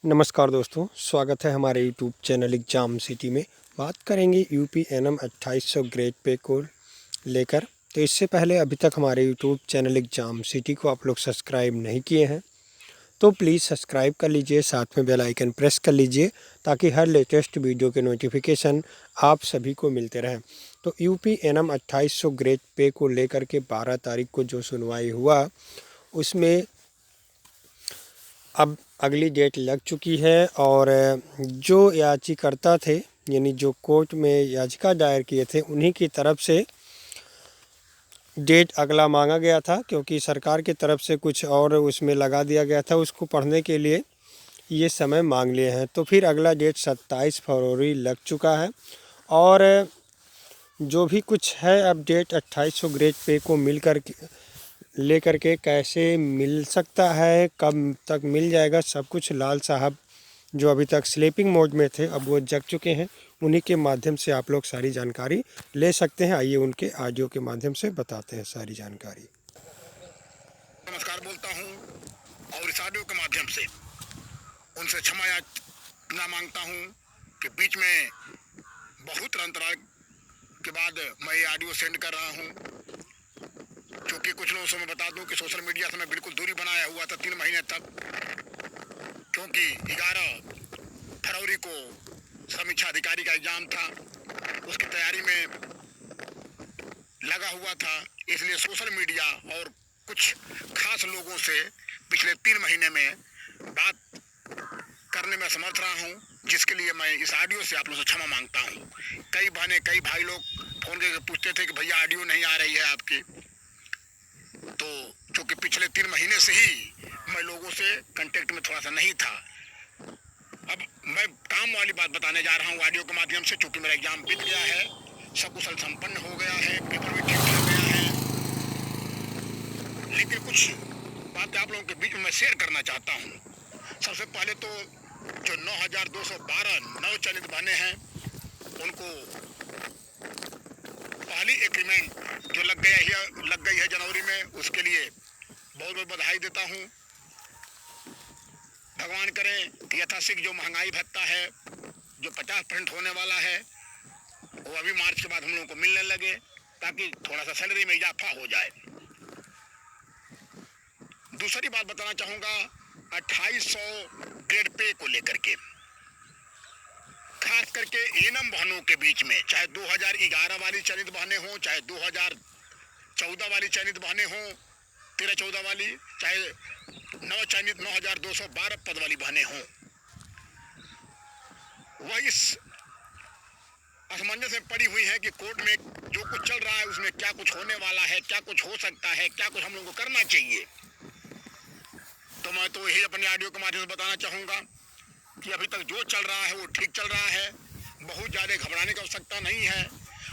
नमस्कार दोस्तों, स्वागत है हमारे यूट्यूब चैनल एग्ज़ाम सिटी में। बात करेंगे यूपी एनएम 2800 ग्रेड पे को लेकर। तो इससे पहले अभी तक हमारे यूट्यूब चैनल एग्ज़ाम सिटी को आप लोग सब्सक्राइब नहीं किए हैं तो प्लीज़ सब्सक्राइब कर लीजिए, साथ में बेल आइकन प्रेस कर लीजिए ताकि हर लेटेस्ट वीडियो के नोटिफिकेशन आप सभी को मिलते रहें। तो यूपी एनएम 2800 ग्रेड पे को लेकर के 12 तारीख को जो सुनवाई हुआ उसमें अब अगली डेट लग चुकी है और जो याचिकाकर्ता थे यानी जो कोर्ट में याचिका दायर किए थे उन्हीं की तरफ से डेट अगला मांगा गया था, क्योंकि सरकार की तरफ से कुछ और उसमें लगा दिया गया था। उसको पढ़ने के लिए ये समय मांग लिए हैं। तो फिर अगला डेट 27 फरवरी लग चुका है और जो भी कुछ है अपडेट 2800 ग्रेड पे को लेकर के कैसे मिल सकता है, कब तक मिल जाएगा, सब कुछ लाल साहब जो अभी तक स्लीपिंग मोड में थे अब वो जग चुके हैं। उन्हीं के माध्यम से आप लोग सारी जानकारी ले सकते हैं। आइए उनके ऑडियो के माध्यम से बताते हैं सारी जानकारी। नमस्कार बोलता हूं और इस ऑडियो के माध्यम से उनसे क्षमा याचना मांगता हूं कि बीच में बहुत अंतराल के बाद मैं ये ऑडियो सेंड कर रहा हूं, क्योंकि कुछ लोगों से मैं बता दूं कि सोशल मीडिया से मैं बिल्कुल दूरी बनाया हुआ था 3 महीने तक, क्योंकि 11 फरवरी को समीक्षा अधिकारी का एग्जाम था, उसकी तैयारी में लगा हुआ था। इसलिए सोशल मीडिया और कुछ खास लोगों से पिछले 3 महीने में बात करने में समर्थ रहा हूं, जिसके लिए मैं इस ऑडियो से आप लोगों से क्षमा मांगता हूं। कई भाई लोग फोन करके पूछते थे कि भैया ऑडियो नहीं आ रही है आपकी, तो चूंकि पिछले 3 महीने से ही मैं लोगों से कांटेक्ट में थोड़ा सा नहीं था। अब मैं काम वाली बात बताने जा रहा हूँ ऑडियो के माध्यम से, चूंकि मेरा एग्जाम बीत गया है, सकुशल संपन्न हो गया है, पेपर भी ठीक हो गया है, लेकिन कुछ बातें आप लोगों के बीच में मैं शेयर करना चाहता हूँ। सबसे पहले तो जो 9212 नव चयनित बने हैं उनको पहली एग्रीमेंट जो लग गई है जनवरी में, उसके लिए बहुत बहुत बधाई देता हूँ। भगवान करें कि यथाशीघ्र जो महंगाई भत्ता है जो 50% होने वाला है वो अभी मार्च के बाद हम लोगों को मिलने लगे, ताकि थोड़ा सा सैलरी में इजाफा हो जाए। दूसरी बात बताना चाहूंगा 2800 ग्रेड पे को लेकर के, खास करके एनएम बहनों के बीच में, चाहे 2011 वाली चयनित बहनें हों, चाहे 2014 वाली चयनित बहनें हों, 13-14 वाली, चाहे नव चयनित 9212 पद वाली बहनें हों, वह इस असमंजस में पड़ी हुई है कि कोर्ट में जो कुछ चल रहा है उसमें क्या कुछ होने वाला है, क्या कुछ हो सकता है, क्या कुछ हम लोगों को करना चाहिए। तो मैं तो यही अपने ऑडियो के माध्यम से बताना चाहूँगा कि अभी तक जो चल रहा है वो ठीक चल रहा है, बहुत ज़्यादा घबराने की आवश्यकता नहीं है।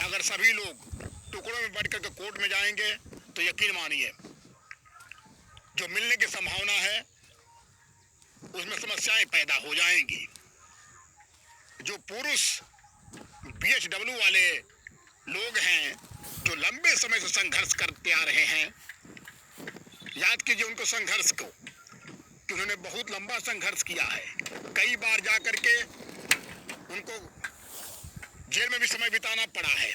अगर सभी लोग टुकड़ों में बढ़ करके कोर्ट में जाएंगे तो यकीन मानिए जो मिलने की संभावना है उसमें समस्याएं पैदा हो जाएंगी। जो पुरुष BHW वाले लोग हैं जो लंबे समय से संघर्ष करते आ रहे हैं, याद कीजिए उनको संघर्ष को कि उन्होंने बहुत लंबा संघर्ष किया है, कई बार जा करके उनको जेल में भी समय बिताना पड़ा है।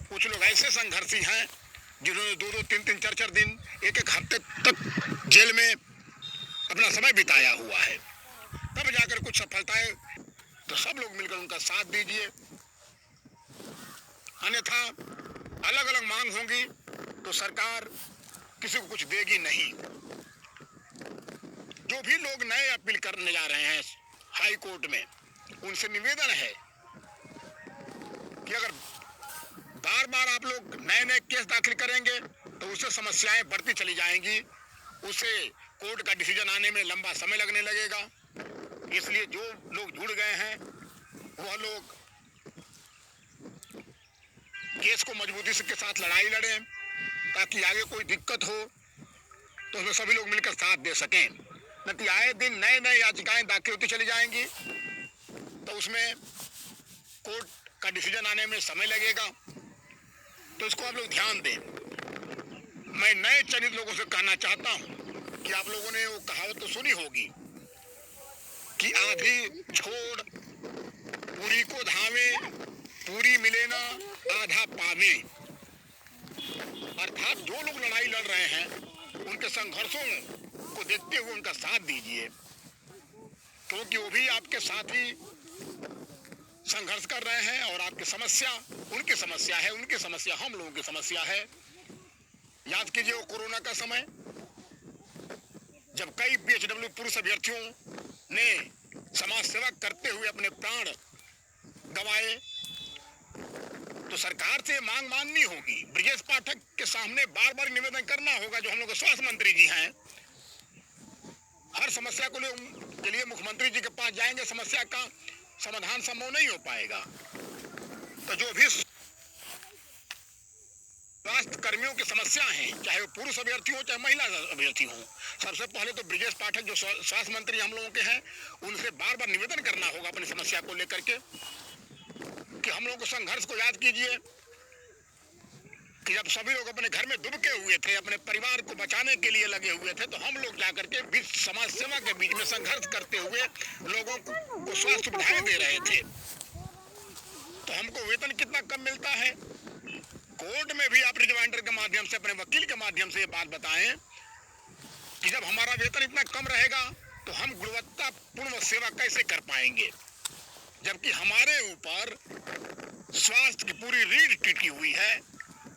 कुछ लोग ऐसे संघर्षी हैं जिन्होंने 2-2, 3-3, 4-4 दिन, 1-1 हफ्ते तक जेल में अपना समय बिताया हुआ है, तब जाकर कुछ सफलताएं। तो सब लोग मिलकर उनका साथ दीजिए, अन्यथा अलग अलग मांग होंगी तो सरकार किसी को कुछ देगी नहीं। जो भी लोग नए अपील करने जा रहे हैं हाई कोर्ट में, उनसे निवेदन है कि अगर बार बार आप लोग नए केस दाखिल करेंगे तो उससे समस्याएं बढ़ती चली जाएंगी, उससे कोर्ट का डिसीजन आने में लंबा समय लगने लगेगा। इसलिए जो लोग जुड़ गए हैं वह लोग केस को मजबूती के साथ लड़ाई लड़ें, ताकि आगे कोई दिक्कत हो तो उसमें सभी लोग मिलकर साथ दे सकें। न कि आए दिन नए याचिकाएं दाखिल होती चली जाएंगी तो उसमें कोर्ट का डिसीजन आने में समय लगेगा। तो इसको आप लोग ध्यान दें। मैं नए चयनित लोगों से कहना चाहता हूं कि आप लोगों ने वो कहावत तो सुनी होगी कि आधी छोड़ पूरी को धावे, पूरी मिले ना आधा पावे। अर्थात जो लोग लड़ाई लड़ रहे हैं उनके संघर्षों को देखते हुए उनका साथ दीजिए, क्योंकि वो भी आपके साथ ही संघर्ष कर रहे हैं और आपकी समस्या उनकी समस्या है, उनकी समस्या हम लोगों की समस्या है। याद कीजिए वो कोरोना का समय, जब कई बीएचडब्ल्यू पुरुष अभ्यर्थियों ने समाज सेवा करते हुए अपने प्राण गंवाए, तो सरकार से मांग माननी होगी। ब्रजेश पाठक के सामने बार बार निवेदन करना होगा, जो हम लोग स्वास्थ्य मंत्री जी हैं। हर समस्या को के लिए मुख्यमंत्री जी के पास जाएंगे, समस्या का समाधान संभव नहीं हो पाएगा। तो जो भी स्वास्थ्य कर्मियों की समस्या है, चाहे वो पुरुष अभ्यर्थी हो चाहे महिला अभ्यर्थी हो, सबसे पहले तो ब्रजेश पाठक जो स्वास्थ्य मंत्री हम लोगों के हैं, उनसे बार बार निवेदन करना होगा अपनी समस्या को लेकर के कि हम लोगों को संघर्ष को याद कीजिए कि जब सभी लोग अपने घर में दुबके हुए थे, अपने परिवार को बचाने के लिए लगे हुए थे, तो हम लोग जाकर के बीच समाज सेवा के बीच में संघर्ष करते हुए लोगों को स्वास्थ्य सुविधाएं दे रहे थे। तो हमको वेतन कितना कम मिलता है? कोर्ट में भी आप रिजवाइंडर के माध्यम से, अपने वकील के माध्यम से ये बात बताएं कि जब हमारा वेतन इतना कम रहेगा तो हम गुणवत्तापूर्ण सेवा कैसे कर पाएंगे, जबकि हमारे ऊपर स्वास्थ्य की पूरी रीढ़ टिकी हुई है।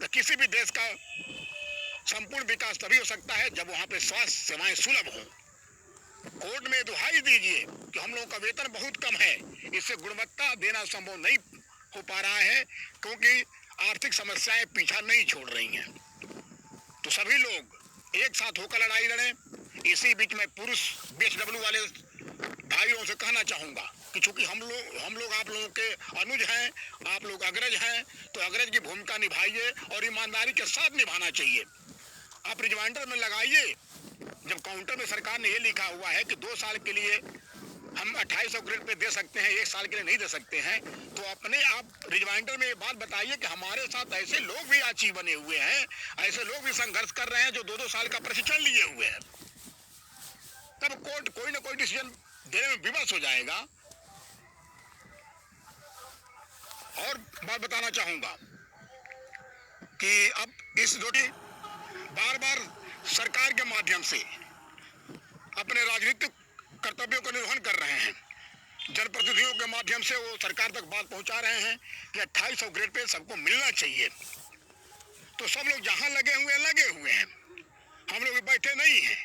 तो किसी भी देश का संपूर्ण विकास तभी हो सकता है जब वहां पे स्वास्थ्य सेवाएं सुलभ हों। कोर्ट में दुहाई दीजिए कि हम लोगों का वेतन बहुत कम है, इससे गुणवत्ता देना संभव नहीं हो पा रहा है, क्योंकि आर्थिक समस्याएं पीछा नहीं छोड़ रही हैं। तो सभी लोग एक साथ होकर लड़ाई लड़ें। इसी बीच में पुरुष बीएचडब्ल्यू वाले भाइयों से कहना चाहूंगा कि चूंकि हम लोग आप लोगों के अनुज हैं, आप लोग अग्रज हैं, तो अग्रज की भूमिका निभाइए और ईमानदारी के साथ निभाना चाहिए। आप रिजवाइंडर में लगाइए, जब काउंटर में सरकार ने ये लिखा हुआ है कि 2 साल के लिए हम 2800 ग्रेड पे दे सकते हैं, 1 साल के लिए नहीं दे सकते हैं, तो अपने आप रिजवाइंडर में ये बात बताइए कि हमारे साथ ऐसे लोग भी आची बने हुए हैं, ऐसे लोग भी संघर्ष कर रहे हैं जो 2-2 साल का प्रशिक्षण लिए हुए हैं। तब कोर्ट कोई ना कोई डिसीजन देने में विवश हो जाएगा। और बात बताना चाहूंगा कि अब इस जोड़ी बार बार सरकार के माध्यम से अपने राजनीतिक कर्तव्यों का निर्वहन कर रहे हैं। जनप्रतिनिधियों के माध्यम से वो सरकार तक बात पहुंचा रहे हैं कि 2800 ग्रेड पे सबको मिलना चाहिए। तो सब लोग जहां लगे हुए हैं, हम लोग बैठे नहीं हैं।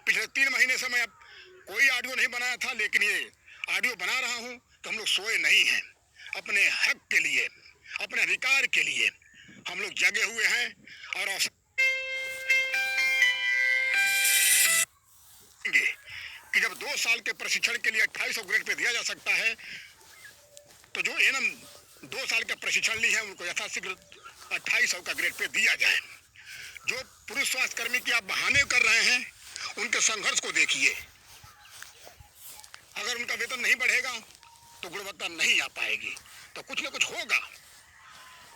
पिछले 3 महीने से मैं कोई ऑडियो नहीं बनाया था, लेकिन ये ऑडियो बना रहा हूं तो हम लोग सोए नहीं हैं। अपने हक के लिए, अपने अधिकार के लिए हम लोग जगे हुए हैं। और कि जब 2 साल के प्रशिक्षण के लिए 2800 ग्रेड पे दिया जा सकता है, तो जो एनएम 2 साल का प्रशिक्षण ली है उनको यथाशीघ्र 2800 का ग्रेड पे दिया जाए। जो पुरुष स्वास्थ्य कर्मी की आप बहाने कर रहे हैं, उनके संघर्ष को देखिए। अगर उनका वेतन नहीं बढ़ेगा तो गुणवत्ता नहीं आ पाएगी, तो कुछ ना कुछ होगा।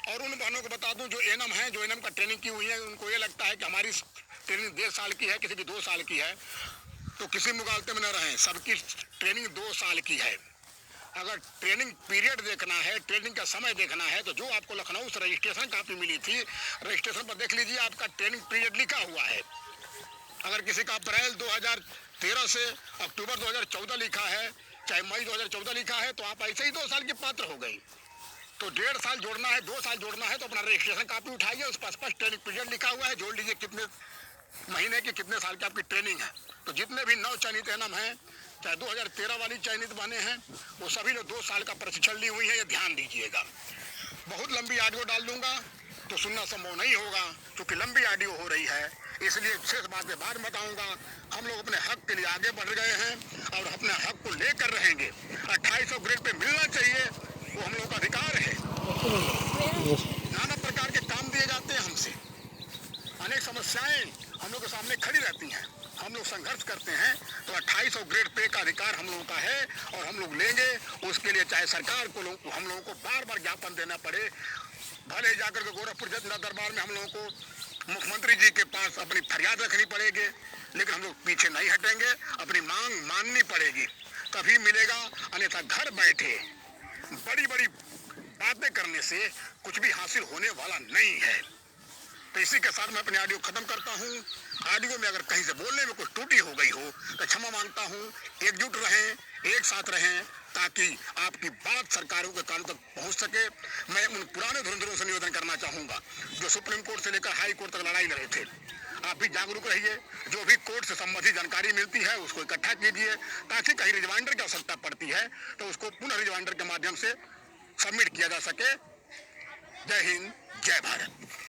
और उन बहनों को बता दूं जो एनएम है, जो एनएम का ट्रेनिंग की हुई है, उनको ये लगता है कि हमारी ट्रेनिंग 1.5 साल की है, किसी की 2 साल की है, तो किसी मुगालते में न रहें। सबकी ट्रेनिंग 2 साल की है। अगर ट्रेनिंग पीरियड देखना है, ट्रेनिंग का समय देखना है, तो जो आपको लखनऊ से रजिस्ट्रेशन कापी मिली थी, रजिस्ट्रेशन पर देख लीजिए, आपका ट्रेनिंग पीरियड लिखा हुआ है। अगर किसी का अप्रैल 2013 से अक्टूबर 2014 लिखा है, चाहे मई 2014 लिखा है, तो आप ऐसे ही 2 साल के पात्र हो गई। तो 1.5 साल जोड़ना है, 2 साल जोड़ना है, तो अपना रजिस्ट्रेशन कापी उठाइए, उस पर स्पष्ट ट्रेनिंग पीरियड लिखा हुआ है, जोड़ लीजिए कितने महीने की, कितने साल की आपकी ट्रेनिंग है। तो जितने भी नव चयनित एनएम हैं, चाहे 2013 वाली चयनित बने हैं, वो सभी लोग 2 साल का प्रशिक्षण ली हुई है। ये ध्यान दीजिएगा। बहुत लंबी ऑडियो डाल दूंगा तो सुनना संभव नहीं होगा, क्योंकि लंबी ऑडियो हो रही है, इसलिए शेष बातें बाद में बताऊंगा। हम लोग अपने हक के लिए आगे बढ़ गए हैं और अपने हक को लेकर रहेंगे। 2800 ग्रेड पे मिलना चाहिए, वो हम लोग का अधिकार है। नाना प्रकार के काम दिए जाते हैं हमसे, अनेक समस्याएं हम लोग के सामने खड़ी रहती हैं, हम लोग संघर्ष करते हैं। तो 2800 ग्रेड पे का अधिकार हम लोगों का है और हम लोग लेंगे। उसके लिए चाहे सरकार को हम लोगों को बार बार ज्ञापन देना पड़े, भले जाकर के गोरखपुर जनता दरबार में हम लोगों को मुख्यमंत्री जी के पास अपनी फरियाद रखनी पड़ेगी, लेकिन हम लोग पीछे नहीं हटेंगे, अपनी मांग माननी पड़ेगी। तभी मिलेगा, अन्यथा घर बैठे बड़ी बड़ी बातें करने से कुछ भी हासिल होने वाला नहीं है। तो इसी के साथ मैं अपने ऑडियो खत्म करता हूँ। ऑडियो में अगर कहीं से बोलने में कुछ त्रुटि हो गई हो तो क्षमा मांगता हूँ। एकजुट रहें, एक साथ रहें, ताकि आपकी बात सरकारों के कानों तक पहुँच सके। मैं उन पुराने धुरंधरों से निवेदन करना चाहूँगा जो सुप्रीम कोर्ट से लेकर हाई कोर्ट तक लड़ाई लड़े थे। आप भी जागरूक रहिए, जो भी कोर्ट से संबंधित जानकारी मिलती है उसको इकट्ठा कीजिए, ताकि कहीं रिमाइंडर की आवश्यकता पड़ती है तो उसको पुनः रिमाइंडर के माध्यम से सबमिट किया जा सके। जय हिंद, जय भारत।